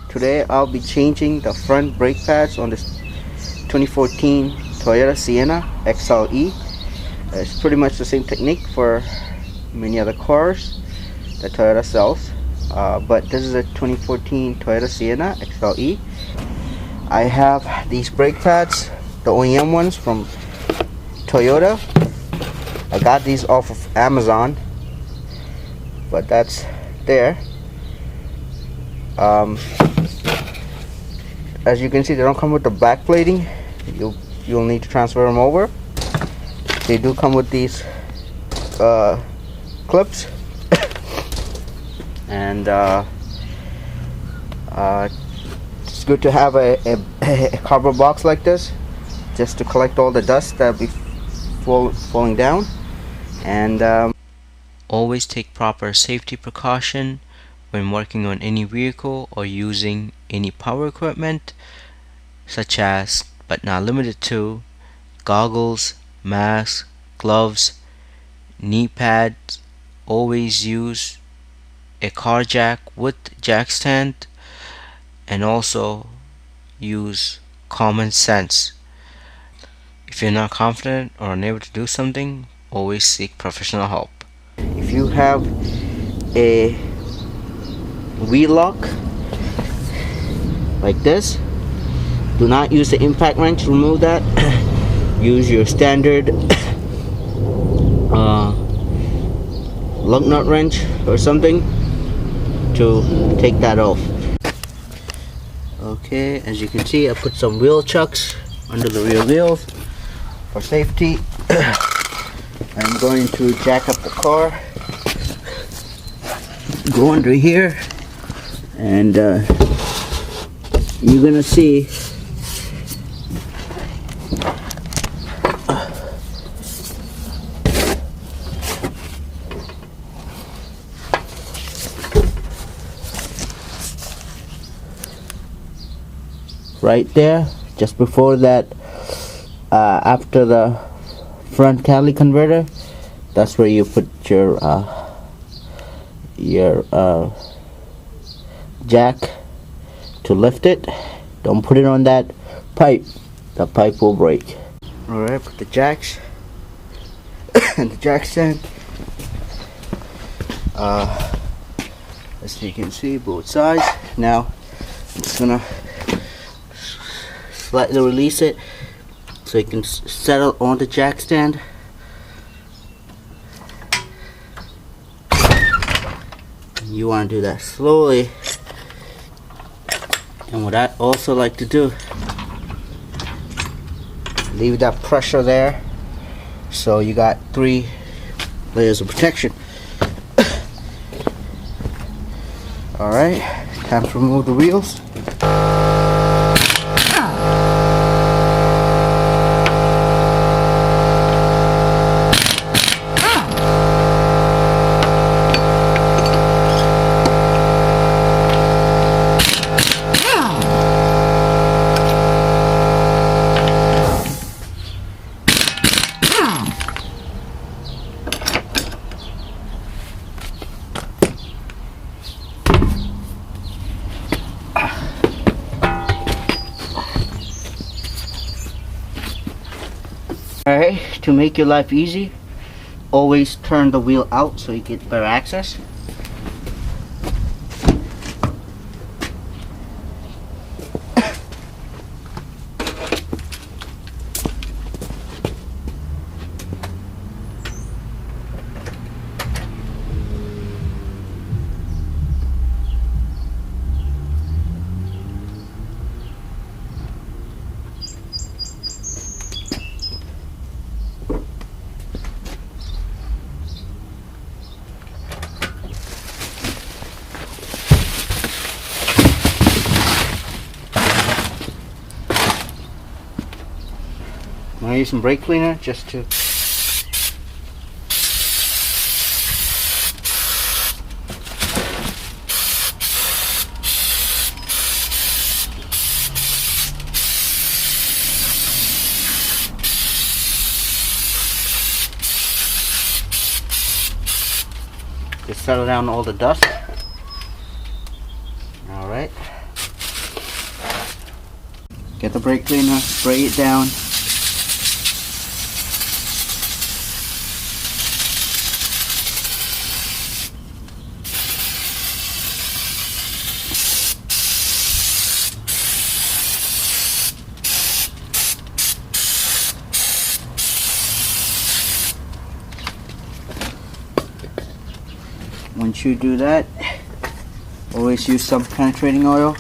Today I'll be changing the front brake pads on this 2014 Toyota Sienna XLE. It's pretty much the same technique for many other cars that Toyota sells, but this is a 2014 Toyota Sienna XLE. I have these brake pads, the OEM ones from Toyota. I got these off of Amazon, but that's there. As you can see, they don't come with the back plating. You'll need to transfer them over. They do come with these clips, and it's good to have a cardboard box like this, just to collect all the dust that will be falling down. And always take proper safety precaution when working on any vehicle or using any power equipment, such as but not limited to goggles, masks, gloves, knee pads. Always use a car jack with jack stand, and also use common sense. If you're not confident or unable to do something, always seek professional help. if you have a wheel lock like this, do not use the impact wrench to remove that. Use your standard lug nut wrench or something to take that off. Okay, as you can see, I put some wheel chucks under the rear wheels for safety. I'm going to jack up the car, go under here, and you're gonna see right there, just before that, after the front Cali converter, that's where you put your jack to lift it. Don't put it on that pipe, the pipe will break. Alright, put the jacks and the jack stand, as you can see, both sides. Now I'm just gonna slightly release it so you can settle on the jack stand. You want to do that slowly. And what I also like to do, leave that pressure there, so you got 3 layers of protection. Alright, time to remove the wheels. Alright, to make your life easy, always turn the wheel out so you get better access. I'm going to use some brake cleaner just to just settle down all the dust. Alright. Get the brake cleaner, spray it down. Once you do that, always use some penetrating oil.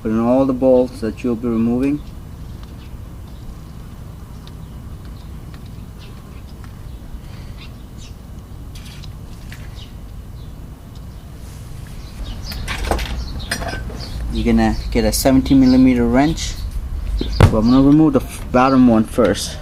Put in all the bolts that you'll be removing. You're gonna get a 17mm wrench. So I'm gonna remove the bottom one first.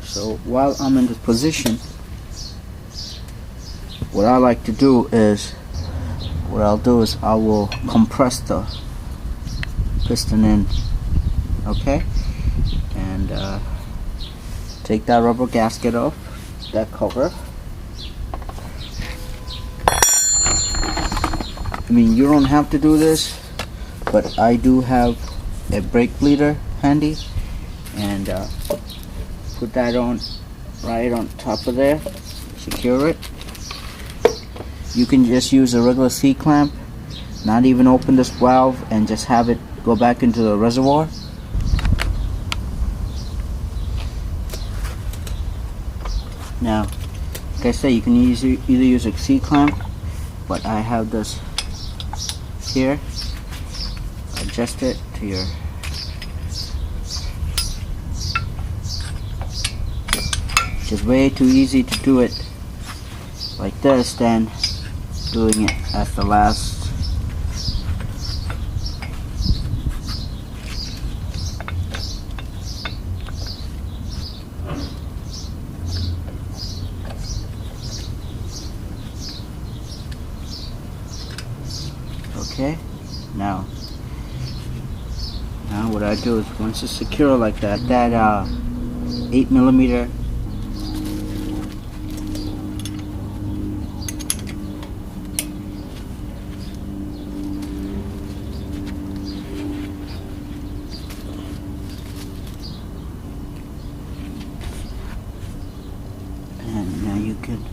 So while I'm in this position, what I like to do is, I will compress the piston in, okay? And take that rubber gasket off, that cover. I mean, you don't have to do this, but I do have a brake bleeder handy, and put that on right on top of there, secure it. You can just use a regular C-clamp, not even open this valve, and just have it go back into the reservoir. Now, like I say, you can either use a C-clamp, but I have this here. Adjust it to your It's way too easy to do it like this than doing it at the last. Okay, now what I do is, once it's secure like that, 8mm and now you can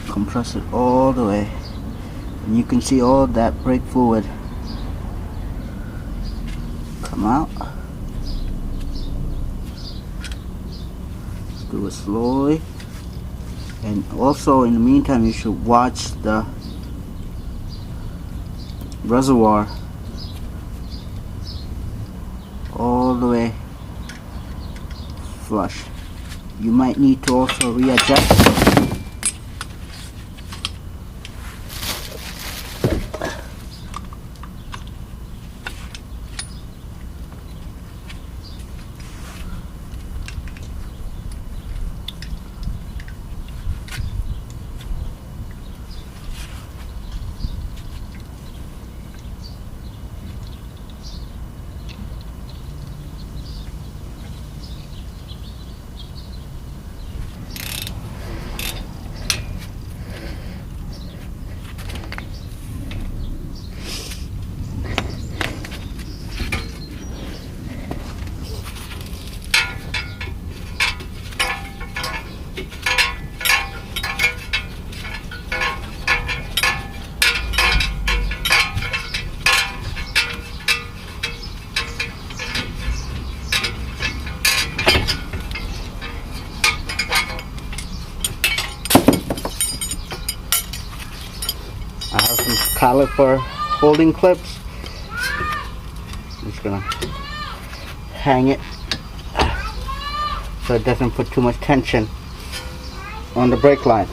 compress it all the way, and you can see all that brake fluid come out. Do it slowly, and also in the meantime you should watch the reservoir all the way flush. You might need to also readjust. I have some caliper holding clips. I'm just gonna hang it so it doesn't put too much tension on the brake line.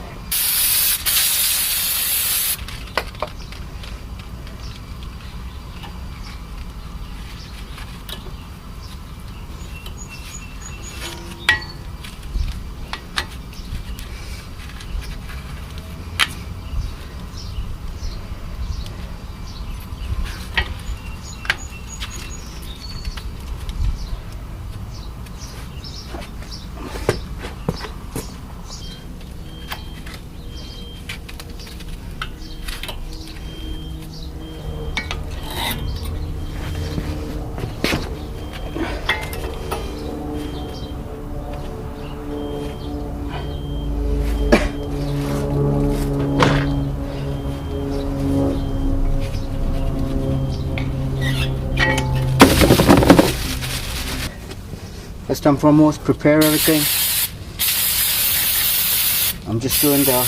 First and foremost, prepare everything. I'm just doing the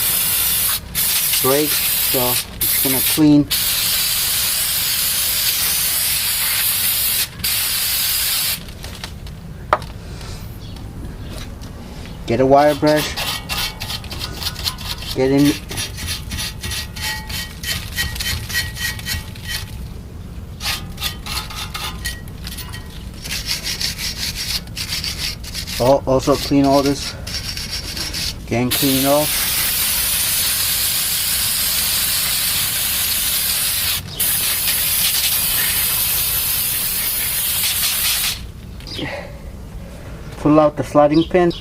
brake, so it's gonna clean. Get a wire brush. Get in. Also clean all this. Again, clean it off. Pull out the sliding pin.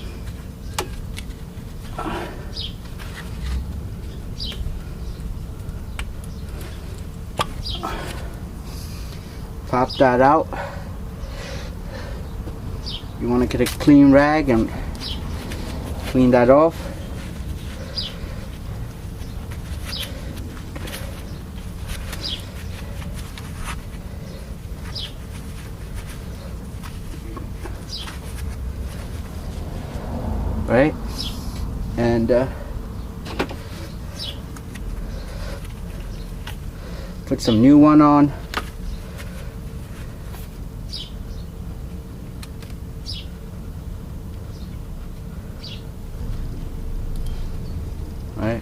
Pop that out. You want to get a clean rag and clean that off. Right? And put some new one on. Right?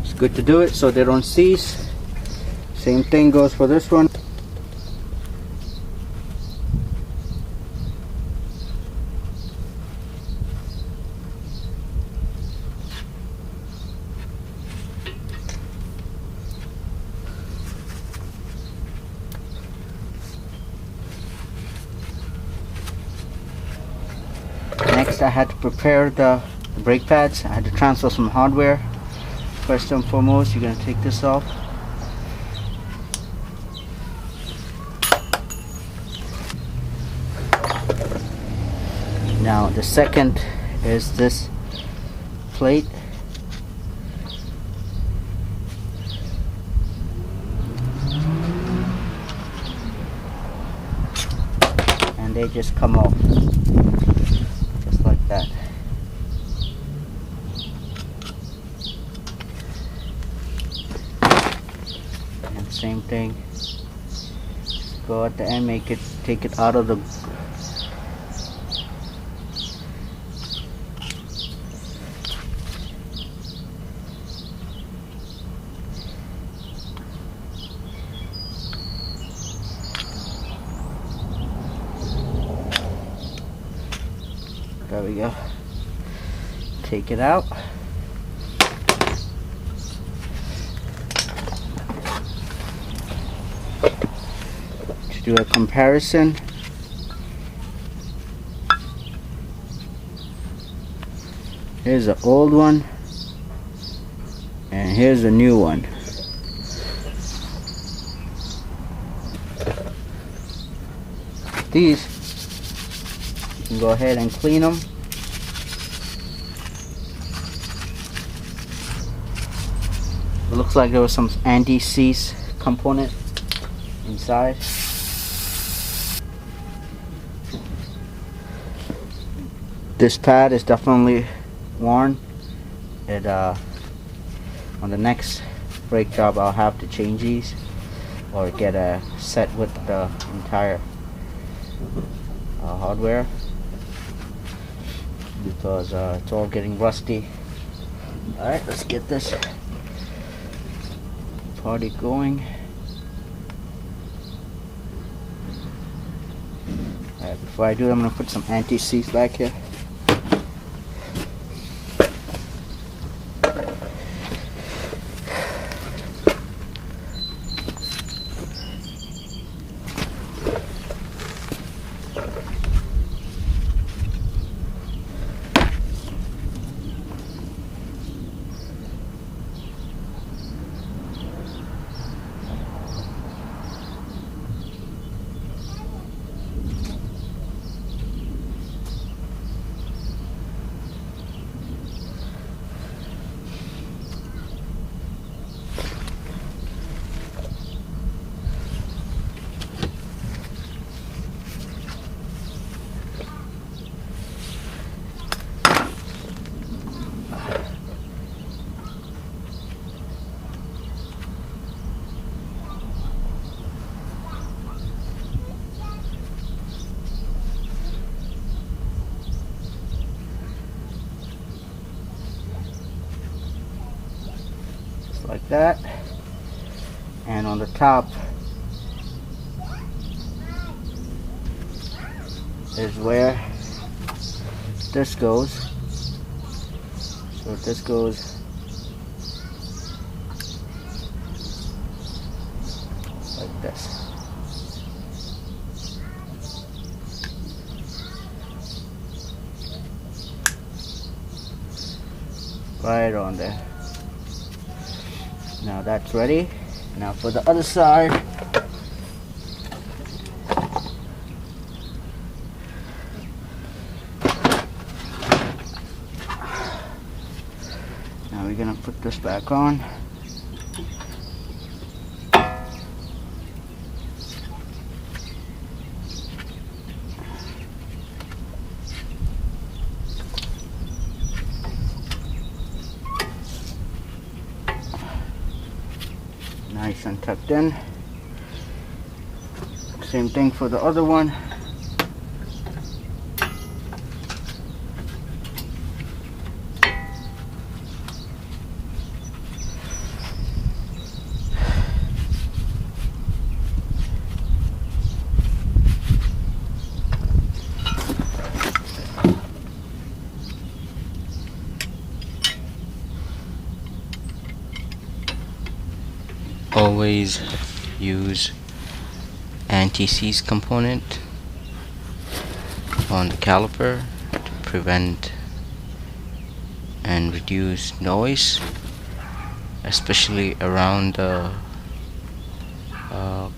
It's good to do it so they don't seize. Same thing goes for this one. Next, I had to prepare the brake pads. I had to transfer some hardware. First and foremost, you're going to take this off. Now the second is this plate. And they just come off just like that. And same thing, go at the end, take it out of the there we go. Take it out. To do a comparison, here's the old one and here's the new one. These, you can go ahead and clean them. It looks like there was some anti-seize component inside. This pad is definitely worn. It on the next brake job I'll have to change these or get a set with the entire hardware because it's all getting rusty. Alright, let's get this party going. Alright, before I do it, I'm going to put some anti-seize back here. that. And on the top is where this goes. So this goes like this. Right on there. Now that's ready. Now for the other side, now we're gonna put this back on. Nice and tucked in. Same thing for the other one. Always use anti-seize component on the caliper to prevent and reduce noise, especially around the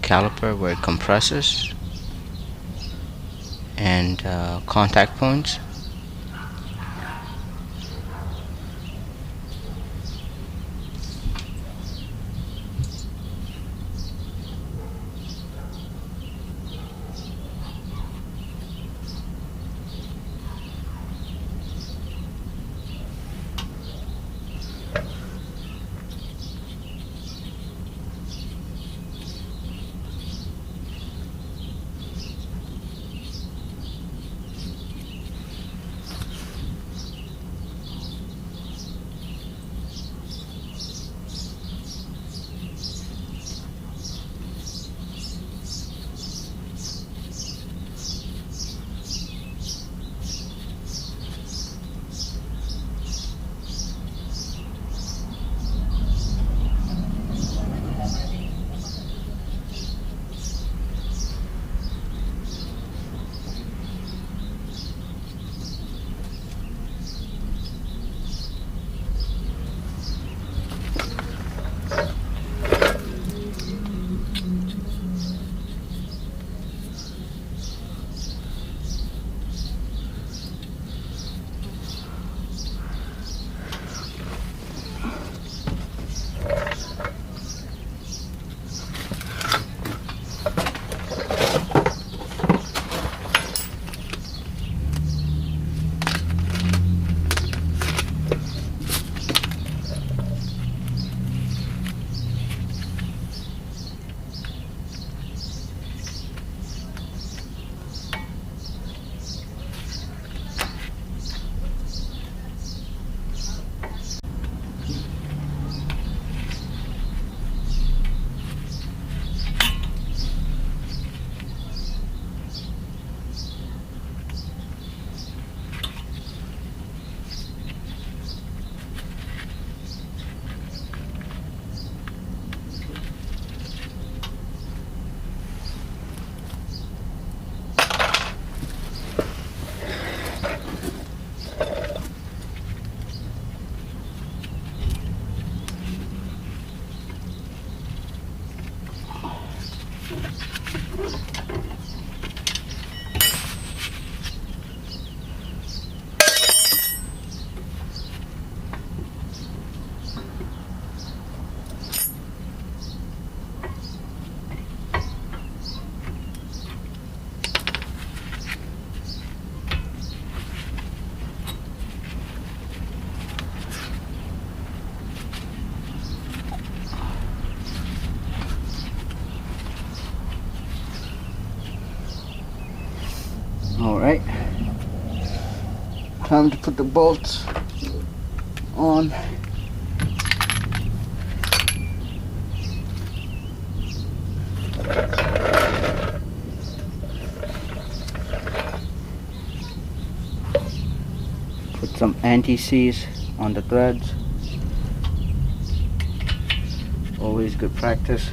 caliper where it compresses and contact points. Alright, time to put the bolts on. Put some anti-seize on the threads. Always good practice.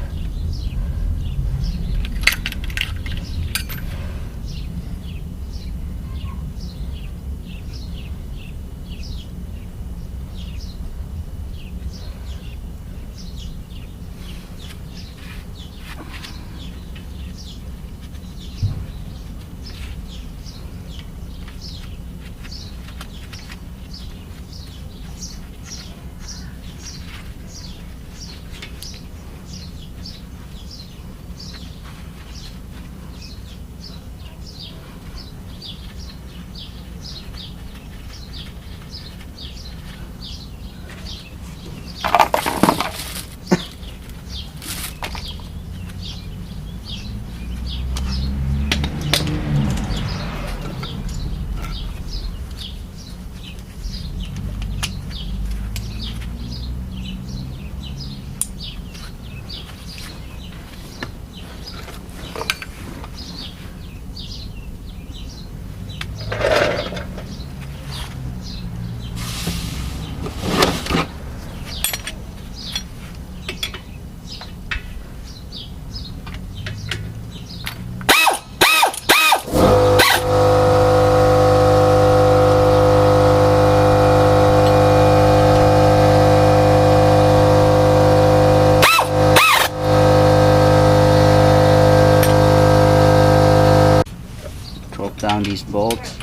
Down these bolts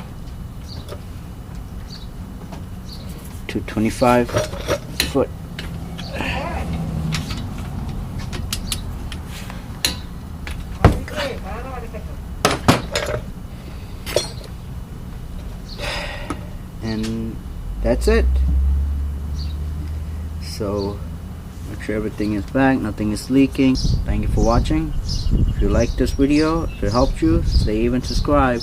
to 25 foot. And that's it. So make sure everything is back, nothing is leaking. Thank you for watching. If you liked this video, if it helped you, save and subscribe.